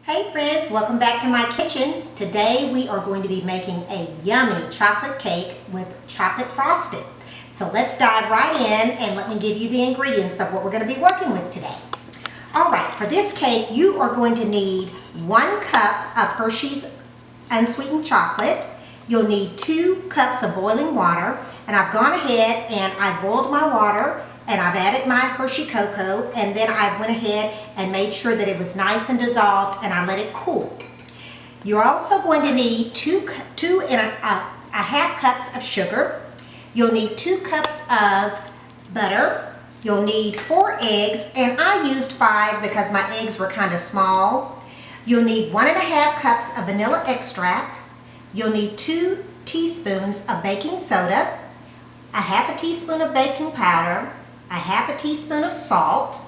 Hey friends, welcome back to my kitchen. Today we are going to be making a yummy chocolate cake with chocolate frosting. So let's dive right in and let me give you the ingredients of what we're going to be working with today. Alright, for this cake you are going to need 1 cup of Hershey's unsweetened chocolate. You'll need 2 cups of boiling water, and I've gone ahead and I've boiled my water and I've added my Hershey cocoa, and then I went ahead and made sure that it was nice and dissolved, and I let it cool. You're also going to need two and a half cups of sugar. You'll need 2 cups of butter. You'll need 4 eggs, and I used 5 because my eggs were kind of small. You'll need 1.5 cups of vanilla extract. You'll need 2 teaspoons of baking soda, a half a teaspoon of baking powder, a half a teaspoon of salt,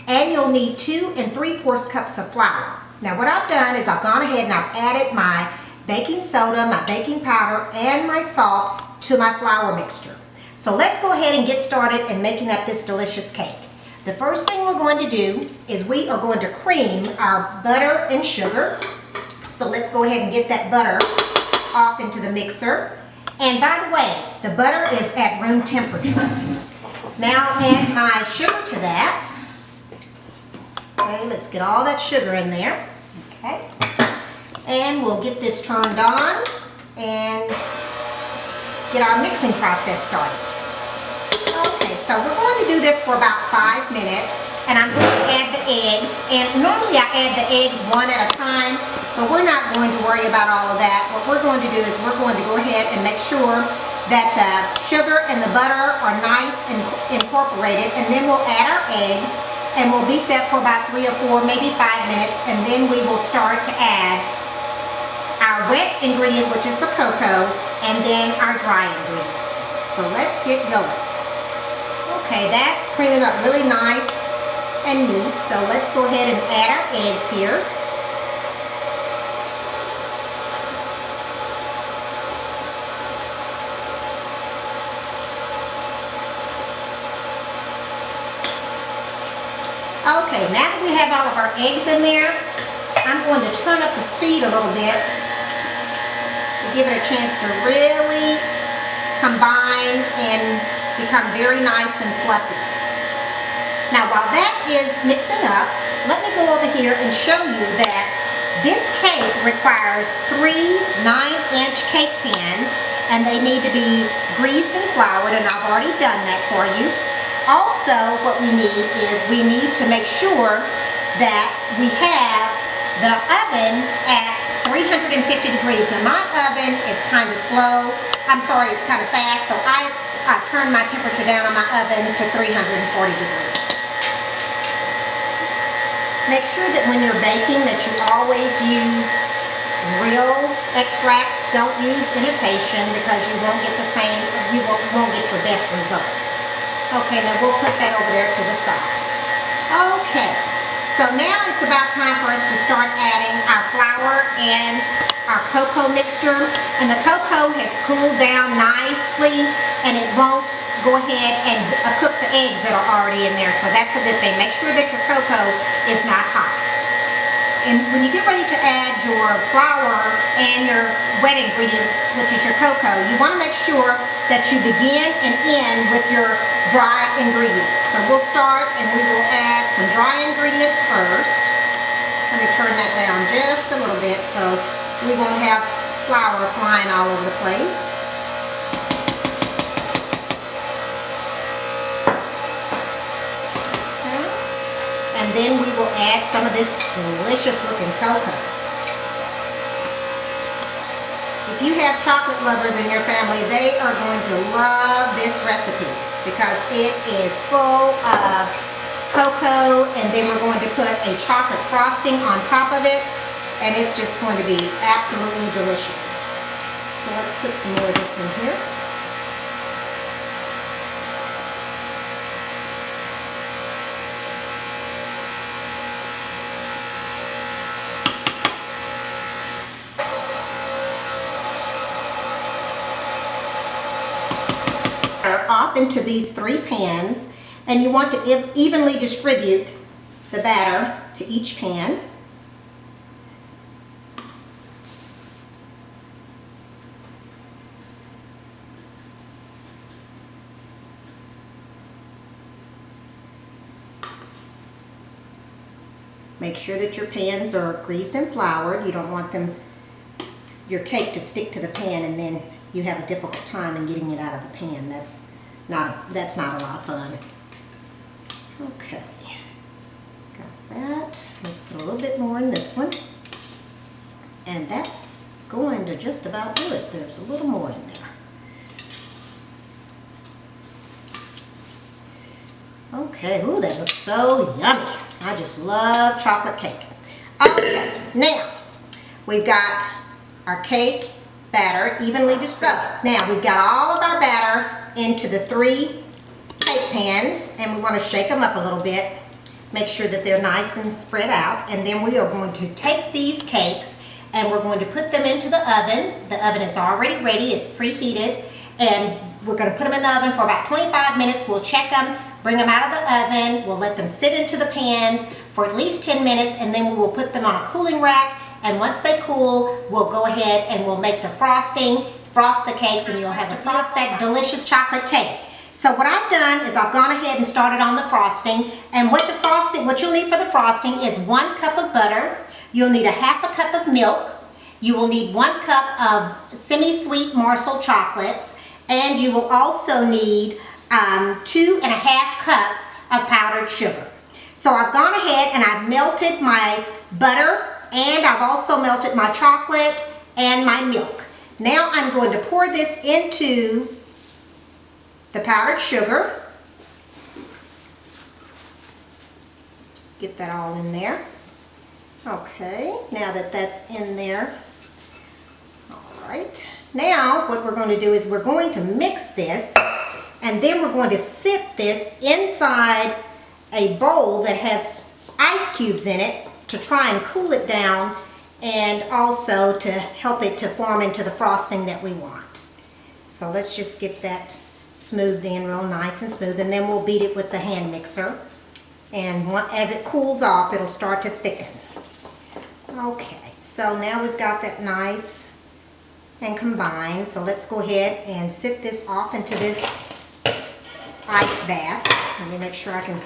and you'll need 2 3/4 cups of flour. Now what I've done is I've gone ahead and I've added my baking soda, my baking powder, and my salt to my flour mixture. So let's go ahead and get started in making up this delicious cake. The first thing we're going to do is we are going to cream our butter and sugar. So let's go ahead and get that butter off into the mixer. And by the way, the butter is at room temperature. Now add my sugar to that. Okay, let's get all that sugar in there. Okay, and we'll get this turned on and get our mixing process started. Okay, so we're going to do this for about 5 minutes, and I'm going to add the eggs. And normally I add the eggs one at a time, but we're not going to worry about all of that. What we're going to do is we're going to go ahead and make sure that the sugar and the butter are nice and incorporated, and then we'll add our eggs and we'll beat that for about 3 or 4, maybe 5 minutes, and then we will start to add our wet ingredient, which is the cocoa, and then our dry ingredients. So let's get going. Okay, that's creaming up really nice and neat, so let's go ahead and add our eggs here. Okay, now that we have all of our eggs in there, I'm going to turn up the speed a little bit to give it a chance to really combine and become very nice and fluffy. Now while that is mixing up, let me go over here and show you that this cake requires 3 9-inch cake pans, and they need to be greased and floured, and I've already done that for you. Also, what we need is we need to make sure that we have the oven at 350 degrees. Now my oven is kind of slow. I'm sorry, it's kind of fast, so I turned my temperature down on my oven to 340 degrees. Make sure that when you're baking that you always use real extracts. Don't use imitation, because you won't get the same, you won't get your best results. Okay, now we'll put that over there to the side. Okay, so now it's about time for us to start adding our flour and our cocoa mixture. And the cocoa has cooled down nicely, and it won't go ahead and cook the eggs that are already in there. So that's a good thing. Make sure that your cocoa is not hot. And when you get ready to add your flour and your wet ingredients, which is your cocoa, you want to make sure that you begin and end with your dry ingredients. So we'll start and we will add some dry ingredients first. Let me turn that down just a little bit so we won't have flour flying all over the place. And then we will add some of this delicious looking cocoa. If you have chocolate lovers in your family, they are going to love this recipe because it is full of cocoa, and then we're going to put a chocolate frosting on top of it, and it's just going to be absolutely delicious. So let's put some more of this in here. Off into these 3 pans, and you want to evenly distribute the batter to each pan. Make sure that your pans are greased and floured. You don't want your cake to stick to the pan and then you have a difficult time in getting it out of the pan. That's not a lot of fun. Okay, got that. Let's put a little bit more in this one. And that's going to just about do it. There's a little more in there. Okay, ooh, that looks so yummy. I just love chocolate cake. Okay, now we've got our cake batter evenly dispersed. Now we've got all of our batter into the 3 cake pans, and we want to shake them up a little bit. Make sure that they're nice and spread out. And then we are going to take these cakes and we're going to put them into the oven. The oven is already ready. It's preheated. And we're going to put them in the oven for about 25 minutes. We'll check them, bring them out of the oven. We'll let them sit into the pans for at least 10 minutes, and then we will put them on a cooling rack. And once they cool, we'll go ahead and we'll make the frosting, frost the cakes, and you'll have that delicious chocolate cake. So what I've done is I've gone ahead and started on the frosting. And what you'll need for the frosting is 1 cup of butter. You'll need a half a cup of milk. You will need 1 cup of semi-sweet Marshall chocolates. And you will also need 2.5 cups of powdered sugar. So I've gone ahead and I've melted my butter, and I've also melted my chocolate and my milk. Now I'm going to pour this into the powdered sugar. Get that all in there. Okay, now that that's in there. All right. Now what we're going to do is we're going to mix this, and then we're going to sit this inside a bowl that has ice cubes in it to try and cool it down, and also to help it to form into the frosting that we want. So let's just get that smoothed in real nice and smooth, and then we'll beat it with the hand mixer. And as it cools off, it'll start to thicken. Okay, so now we've got that nice and combined. So let's go ahead and sit this off into this ice bath. Let me make sure I can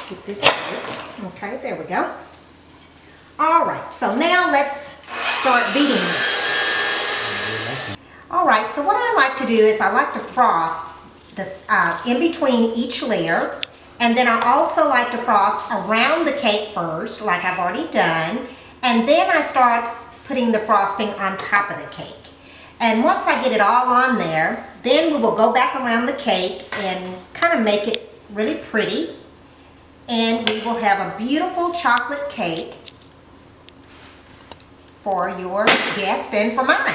get this straight. Okay, there we go. All right, so now let's start beating this. All right, so what I like to do is I like to frost this in between each layer, and then I also like to frost around the cake first, like I've already done, and then I start putting the frosting on top of the cake. And once I get it all on there, then we will go back around the cake and kind of make it really pretty, and we will have a beautiful chocolate cake for your guest and for mine.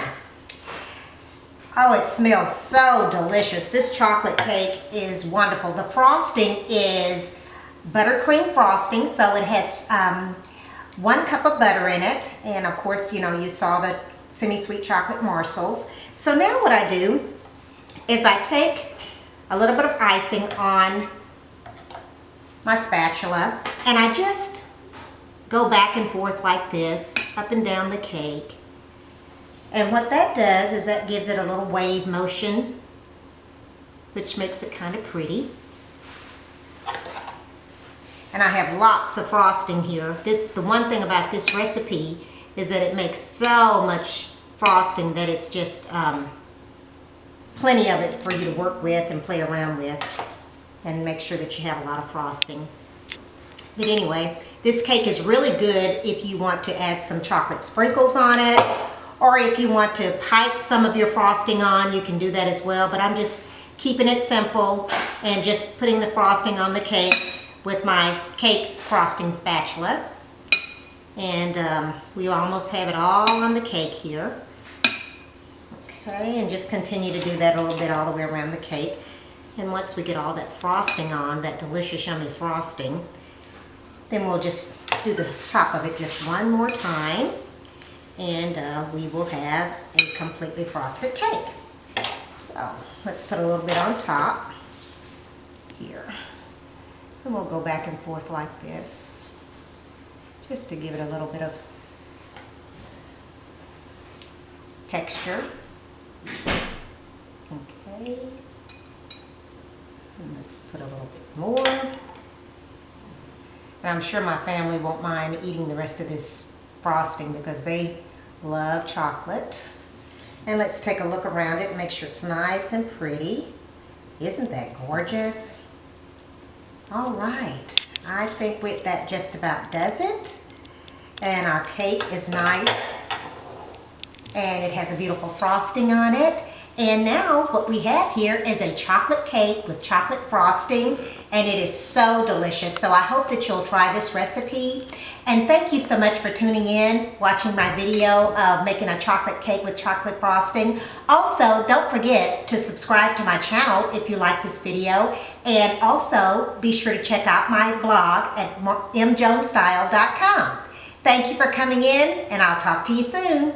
Oh, it smells so delicious. This chocolate cake is wonderful. The frosting is buttercream frosting, so it has 1 cup of butter in it, and of course, you saw the semi-sweet chocolate morsels. So now what I do is I take a little bit of icing on my spatula, and I just go back and forth like this, up and down the cake. And what that does is that gives it a little wave motion, which makes it kind of pretty. And I have lots of frosting here. The one thing about this recipe is that it makes so much frosting that it's just plenty of it for you to work with and play around with, and make sure that you have a lot of frosting. But anyway, this cake is really good if you want to add some chocolate sprinkles on it, or if you want to pipe some of your frosting on, you can do that as well. But I'm just keeping it simple and just putting the frosting on the cake with my cake frosting spatula. And we almost have it all on the cake here. Okay, and just continue to do that a little bit all the way around the cake. And once we get all that frosting on, that delicious yummy frosting, then we'll just do the top of it just one more time, and we will have a completely frosted cake. So let's put a little bit on top here, and we'll go back and forth like this just to give it a little bit of texture. Okay, and let's put a little bit more. And I'm sure my family won't mind eating the rest of this frosting because they love chocolate. And let's take a look around it and make sure it's nice and pretty. Isn't that gorgeous? All right, I think that just about does it. And our cake is nice and it has a beautiful frosting on it. And now what we have here is a chocolate cake with chocolate frosting, and it is so delicious. So I hope that you'll try this recipe. And thank you so much for tuning in, watching my video of making a chocolate cake with chocolate frosting. Also, don't forget to subscribe to my channel if you like this video. And also be sure to check out my blog at mjonesstyle.com. Thank you for coming in, and I'll talk to you soon.